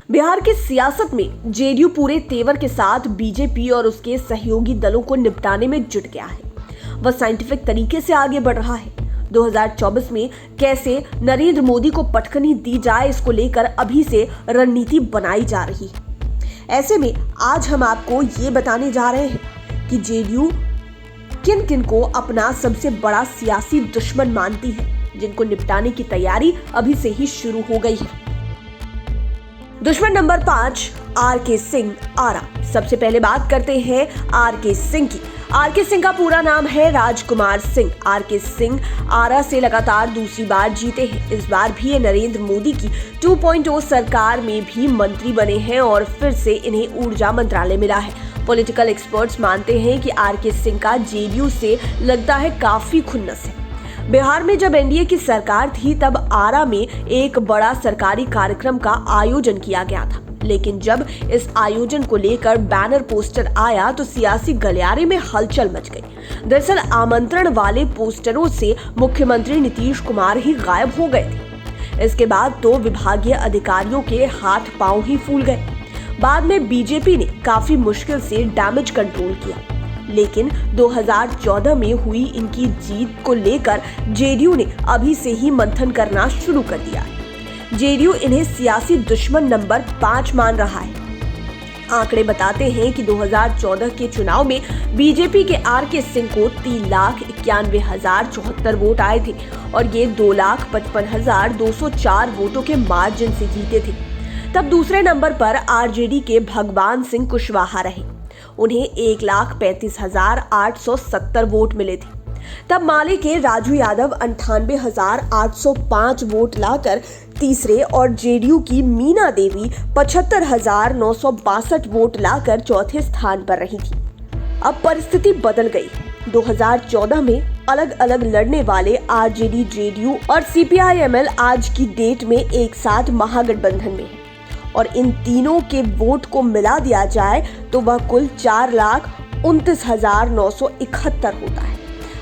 बिहार की सियासत में जेडीयू पूरे तेवर के साथ बीजेपी और उसके सहयोगी दलों को निपटाने में जुट गया है। वह साइंटिफिक तरीके से आगे बढ़ रहा है। 2024 में कैसे नरेंद्र मोदी को पटखनी दी जाए, इसको लेकर अभी से रणनीति बनाई जा रही है। ऐसे में आज हम आपको ये बताने जा रहे हैं कि जेडीयू किन किन को अपना सबसे बड़ा सियासी दुश्मन मानती है, जिनको निपटाने की तैयारी अभी से ही शुरू हो गई है। दुश्मन नंबर 5, आर.के. सिंह, आरा। सबसे पहले बात करते हैं आर.के. सिंह की। आर.के. सिंह का पूरा नाम है राजकुमार सिंह। आर.के. सिंह आरा से लगातार दूसरी बार जीते हैं। इस बार भी ये नरेंद्र मोदी की 2.0 सरकार में भी मंत्री बने हैं और फिर से इन्हें ऊर्जा मंत्रालय मिला है। पॉलिटिकल एक्सपर्ट्स मानते हैं कि आर.के. सिंह का जेडीयू से लगता है काफी खुन्नस है। बिहार में जब एनडीए की सरकार थी तब आरा में एक बड़ा सरकारी कार्यक्रम का आयोजन किया गया था, लेकिन जब इस आयोजन को लेकर बैनर पोस्टर आया तो सियासी गलियारे में हलचल मच गई। दरअसल आमंत्रण वाले पोस्टरों से मुख्यमंत्री नीतीश कुमार ही गायब हो गए थे। इसके बाद तो विभागीय अधिकारियों के हाथ पांव ही फूल गए। बाद में बीजेपी ने काफी मुश्किल से डैमेज कंट्रोल किया, लेकिन 2014 में हुई इनकी जीत को लेकर जेडीयू ने अभी से ही मंथन करना शुरू कर दिया है। जेडीयू इन्हें सियासी दुश्मन नंबर 5 मान रहा है। आंकड़े बताते हैं कि 2014 के चुनाव में बीजेपी के आर.के. सिंह को 3,91,074 वोट आए थे और ये 2,55,204 वोटों के मार्जिन से जीते थे। तब दूसरे नंबर पर आरजेडी के भगवान सिंह कुशवाहा रहे। उन्हें 1,35,870 वोट मिले थे। तब माले के राजू यादव 98,805 वोट लाकर तीसरे और जेडीयू की मीना देवी 75,962 वोट लाकर चौथे स्थान पर रही थी। अब परिस्थिति बदल गई। 2014 में अलग अलग लड़ने वाले आरजेडी, जेडीयू और सीपीआई-एमएल आज की डेट में एक साथ महागठबंधन में है और इन तीनों के वोट को मिला दिया जाए तो वह कुल 4,29,971 होता है।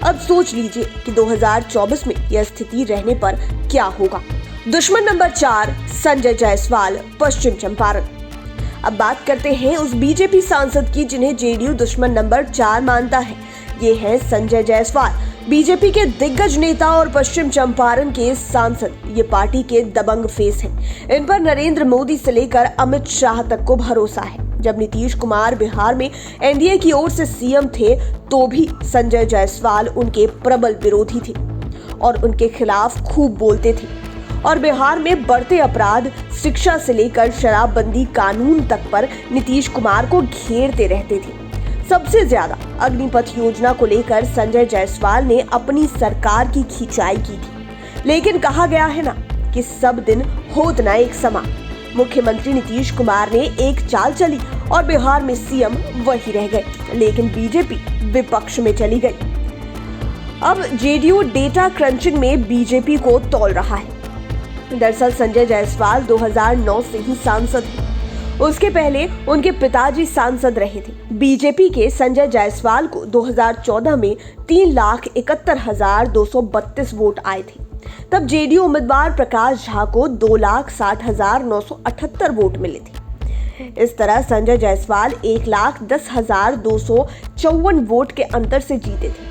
अब सोच लीजिए कि 2024 में यह स्थिति रहने पर क्या होगा। दुश्मन नंबर 4, संजय जायसवाल, पश्चिम चंपारण। अब बात करते हैं उस बीजेपी सांसद की जिन्हें जेडीयू दुश्मन नंबर 4 मानता है। ये है संजय जायसवाल, बीजेपी के दिग्गज नेता और पश्चिम चंपारण के सांसद। ये पार्टी के दबंग फेस हैं। इन पर नरेंद्र मोदी से लेकर अमित शाह तक को भरोसा है। जब नीतीश कुमार बिहार में एनडीए की ओर से सीएम थे तो भी संजय जायसवाल उनके प्रबल विरोधी थे और उनके खिलाफ खूब बोलते थे और बिहार में बढ़ते अपराध, शिक्षा से लेकर शराबबंदी कानून तक पर नीतीश कुमार को घेरते रहते थे। सबसे ज्यादा अग्निपथ योजना को लेकर संजय जायसवाल ने अपनी सरकार की खिंचाई की थी, लेकिन कहा गया है ना कि सब दिन होत न एक समा। मुख्यमंत्री नीतीश कुमार ने एक चाल चली और बिहार में सीएम वही रह गए, लेकिन बीजेपी विपक्ष में चली गई। अब जेडीयू डेटा क्रंचिंग में बीजेपी को तौल रहा है। दरअसल संजय जायसवाल 2009 से ही सांसद हैं। उसके पहले उनके पिताजी सांसद रहे थे। बीजेपी के संजय जायसवाल को 2014 में 3,71,232 वोट आए थे। तब जेडीयू उम्मीदवार प्रकाश झा को 2,60,978 वोट मिले थे। इस तरह संजय जायसवाल 1,10,254 वोट के अंतर से जीते थे।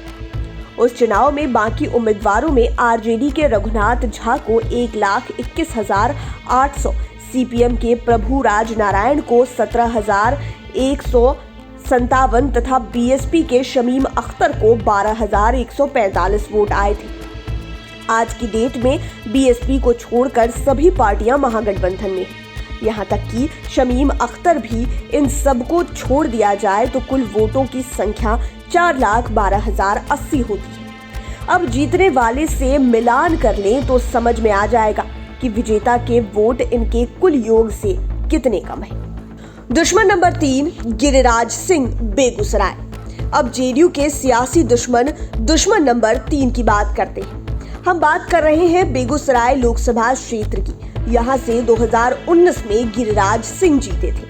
उस चुनाव में बाकी उम्मीदवारों में आरजेडी के रघुनाथ झा को 1,21,800, सीपीएम के प्रभु राज नारायण को 17,157 तथा बीएसपी के शमीम अख्तर को 12,145 वोट आए थे। आज की डेट में बीएसपी को छोड़कर सभी पार्टियां महागठबंधन में हैं। यहाँ तक कि शमीम अख्तर भी इन सबको छोड़ दिया जाए तो कुल वोटों की संख्या 4,12,080 होती है। अब जीतने वाले से मिलान कर लें तो समझ में आ जाएगा कि विजेता के वोट इनके कुल योग से कितने कम हैं। दुश्मन नंबर 3, गिरिराज सिंह, बेगूसराय। अब जेडीयू के सियासी दुश्मन नंबर 3 की बात करते हैं। हम बात कर रहे हैं बेगूसराय लोकसभा क्षेत्र की। यहाँ से 2019 में गिरिराज सिंह जीते थे।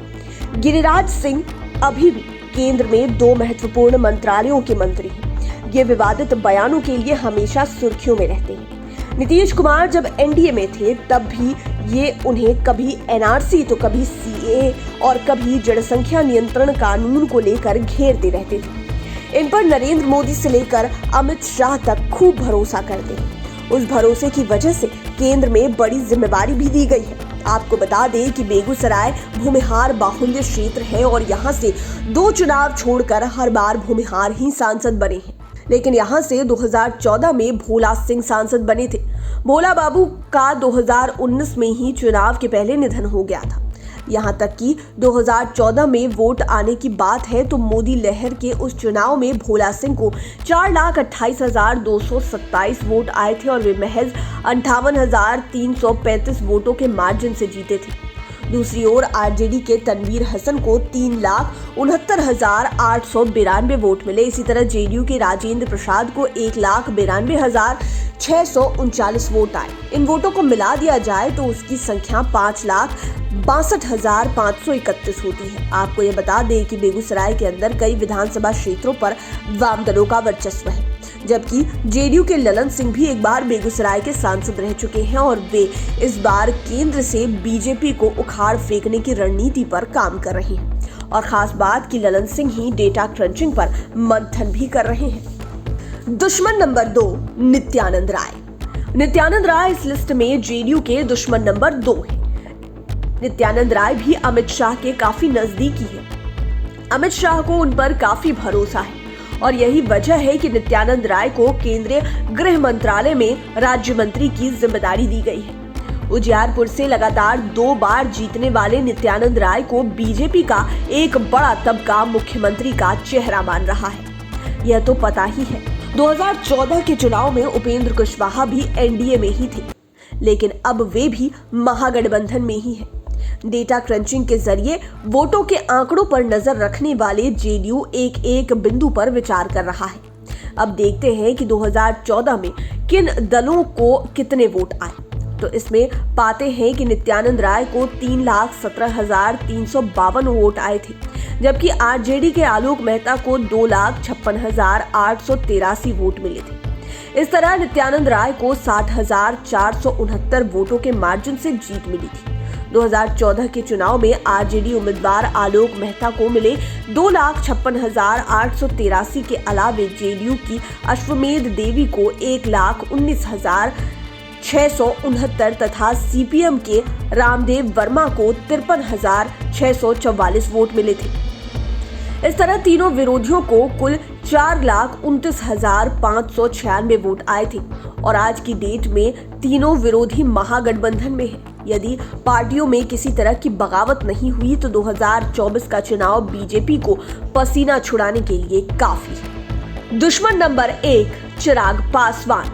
गिरिराज सिंह अभी भी केंद्र में 2 महत्वपूर्ण मंत्रालयों के मंत्री हैं। ये विवादित बयानों के लिए हमेशा सुर्खियों में रहते हैं। नीतीश कुमार जब एनडीए में थे तब भी ये उन्हें कभी एनआरसी तो कभी सीएए और कभी जनसंख्या नियंत्रण कानून को लेकर घेरते रहते थे। इन पर नरेंद्र मोदी से लेकर अमित शाह तक खूब भरोसा करते हैं। उस भरोसे की वजह से केंद्र में बड़ी जिम्मेदारी भी दी गई है। आपको बता दें कि बेगूसराय भूमिहार बाहुल्य क्षेत्र है और यहाँ से 2 चुनाव छोड़कर हर बार भूमिहार ही सांसद बने हैं। लेकिन यहाँ से 2014 में भोला सिंह सांसद बने थे। भोला बाबू का 2019 में ही चुनाव के पहले निधन हो गया था। यहाँ तक कि 2014 में वोट आने की बात है तो मोदी लहर के उस चुनाव में भोला सिंह को 4,28,227 वोट आए थे और वे महज 58,335 वोटों के मार्जिन से जीते थे। दूसरी ओर आरजेडी के तनवीर हसन को 3,69,892 वोट मिले। इसी तरह जेडीयू के राजेंद्र प्रसाद को 1,92,639 वोट आए। इन वोटों को मिला दिया जाए तो उसकी संख्या 5,62,531 होती है। आपको ये बता दें कि बेगूसराय के अंदर कई विधानसभा क्षेत्रों पर वाम दलों का वर्चस्व है, जबकि जेडीयू के ललन सिंह भी एक बार बेगूसराय के सांसद रह चुके हैं और वे इस बार केंद्र से बीजेपी को उखाड़ फेंकने की रणनीति पर काम कर रहे हैं। और खास बात कि ललन सिंह ही डेटा क्रंचिंग पर मंथन भी कर रहे हैं। दुश्मन नंबर 2 नित्यानंद राय। नित्यानंद राय इस लिस्ट में जेडीयू के दुश्मन नंबर 2 है। नित्यानंद राय भी अमित शाह के काफी नजदीकी है। अमित शाह को उन पर काफी भरोसा है और यही वजह है कि नित्यानंद राय को केंद्रीय गृह मंत्रालय में राज्य मंत्री की जिम्मेदारी दी गई है। उजियारपुर से लगातार 2 बार जीतने वाले नित्यानंद राय को बीजेपी का एक बड़ा तबका मुख्यमंत्री का चेहरा मान रहा है। यह तो पता ही है। 2014 के चुनाव में उपेंद्र कुशवाहा भी एनडीए में ही थे, लेकिन अब वे भी महागठबंधन में ही है। डेटा क्रंचिंग के जरिए वोटों के आंकड़ों पर नजर रखने वाले जेडीयू एक बिंदु पर विचार कर रहा है। अब देखते हैं कि 2014 में किन दलों को कितने वोट आए। तो इसमें पाते हैं कि नित्यानंद राय को 3,17,352 वोट आए थे, जबकि आरजेडी के आलोक मेहता को 2,56,883 वोट मिले थे। इस तरह नित्यानंद राय को 60,469 वोटों के मार्जिन से जीत मिली थी। 2014 के चुनाव में आरजेडी उम्मीदवार आलोक मेहता को मिले 2,56,883 के अलावे जेडीयू की अश्वमेध देवी को 1,19,669 तथा सीपीएम के रामदेव वर्मा को 53,644 वोट मिले थे। इस तरह तीनों विरोधियों को कुल 4,29,596 वोट आए थे और आज की डेट में तीनों विरोधी महागठबंधन में है। यदि पार्टियों में किसी तरह की बगावत नहीं हुई तो 2024 का चुनाव बीजेपी को पसीना छुड़ाने के लिए काफी है। दुश्मन नंबर 1 चिराग पासवान।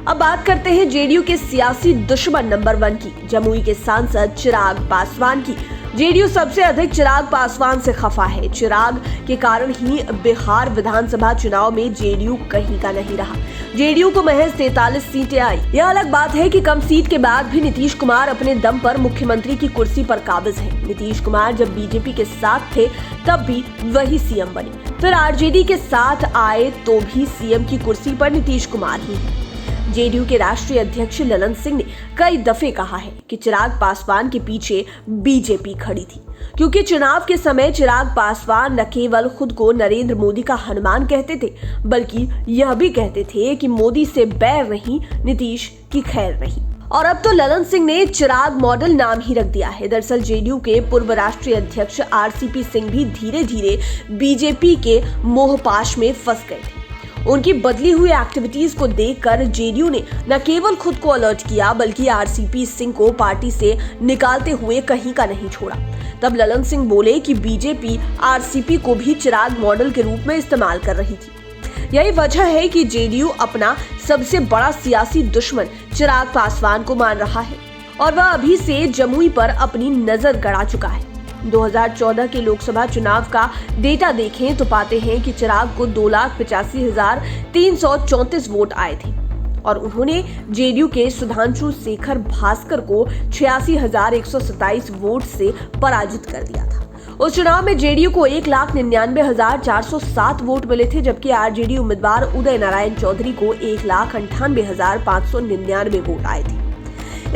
अब बात करते हैं जेडीयू के सियासी दुश्मन नंबर 1 की, जमुई के सांसद चिराग पासवान की। जेडीयू सबसे अधिक चिराग पासवान से खफा है। चिराग के कारण ही बिहार विधानसभा चुनाव में जेडीयू कहीं का नहीं रहा। जेडीयू को महज 43 सीटें आई। यह अलग बात है कि कम सीट के बाद भी नीतीश कुमार अपने दम पर मुख्यमंत्री की कुर्सी पर काबिज है। नीतीश कुमार जब बीजेपी के साथ थे तब भी वही सीएम बने, फिर आरजेडी के साथ आए तो भी सीएम की कुर्सी पर नीतीश कुमार ही है। जेडीयू के राष्ट्रीय अध्यक्ष ललन सिंह ने कई दफे कहा है कि चिराग पासवान के पीछे बीजेपी खड़ी थी, क्योंकि चुनाव के समय चिराग पासवान न केवल खुद को नरेंद्र मोदी का हनुमान कहते थे, बल्कि यह भी कहते थे कि मोदी से बैर नहीं, नीतीश की खैर नहीं। और अब तो ललन सिंह ने चिराग मॉडल नाम ही रख दिया है। दरअसल जेडीयू के पूर्व राष्ट्रीय अध्यक्ष आरसीपी सिंह भी धीरे धीरे बीजेपी के मोहपाश में फंस गए थे। उनकी बदली हुई एक्टिविटीज को देखकर जेडीयू ने न केवल खुद को अलर्ट किया, बल्कि आरसीपी सिंह को पार्टी से निकालते हुए कहीं का नहीं छोड़ा। तब ललन सिंह बोले कि बीजेपी आरसीपी को भी चिराग मॉडल के रूप में इस्तेमाल कर रही थी। यही वजह है कि जेडीयू अपना सबसे बड़ा सियासी दुश्मन चिराग पासवान को मान रहा है और वह अभी से जमुई पर अपनी नजर गड़ा चुका है। 2014 के लोकसभा चुनाव का डेटा देखें तो पाते हैं कि चिराग को 2,85,334 वोट आए थे और उन्होंने जेडीयू के सुधांशु शेखर भास्कर को 86,127 वोट से पराजित कर दिया था। उस चुनाव में जेडीयू को 1,99,407 वोट मिले थे, जबकि आरजेडी उम्मीदवार उदय नारायण चौधरी को 1,98,599 वोट आए थे।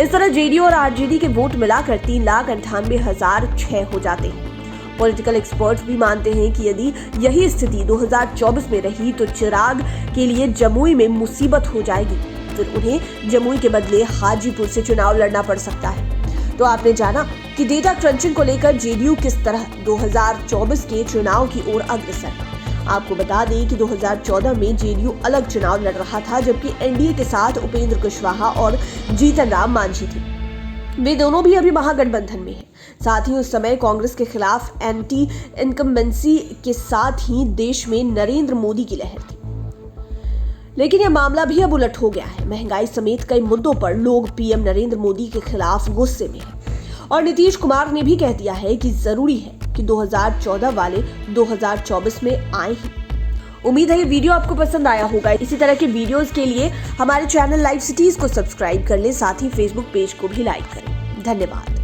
इस तरह जेडीयू और आरजेडी के वोट मिलाकर 3,98,006 हो जाते हैं। पॉलिटिकल एक्सपर्ट्स भी मानते हैं कि यदि यही स्थिति 2024 में रही तो चिराग के लिए जमुई में मुसीबत हो जाएगी। फिर उन्हें जमुई के बदले हाजीपुर से चुनाव लड़ना पड़ सकता है। तो आपने जाना कि डेटा क्रंचिंग को लेकर जेडीयू किस तरह 2024 के चुनाव की ओर अग्रसर है। आपको बता दें कि 2014 में जेडीयू अलग चुनाव लड़ रहा था, जबकि एनडीए के साथ उपेंद्र कुशवाहा और जीतन राम मांझी थे। वे दोनों भी अभी महागठबंधन में हैं। साथ ही उस समय कांग्रेस के खिलाफ एंटी इनकम्बेंसी के साथ ही देश में नरेंद्र मोदी की लहर थी। लेकिन यह मामला भी अब उलट हो गया है। महंगाई समेत कई मुद्दों पर लोग पीएम नरेंद्र मोदी के खिलाफ गुस्से में हैं और नीतीश कुमार ने भी कह दिया है कि जरूरी है कि 2014 वाले 2024 में आए ही। उम्मीद है ये वीडियो आपको पसंद आया होगा। इसी तरह के वीडियोस के लिए हमारे चैनल लाइव सिटीज को सब्सक्राइब कर लें, साथ ही फेसबुक पेज को भी लाइक करें। धन्यवाद।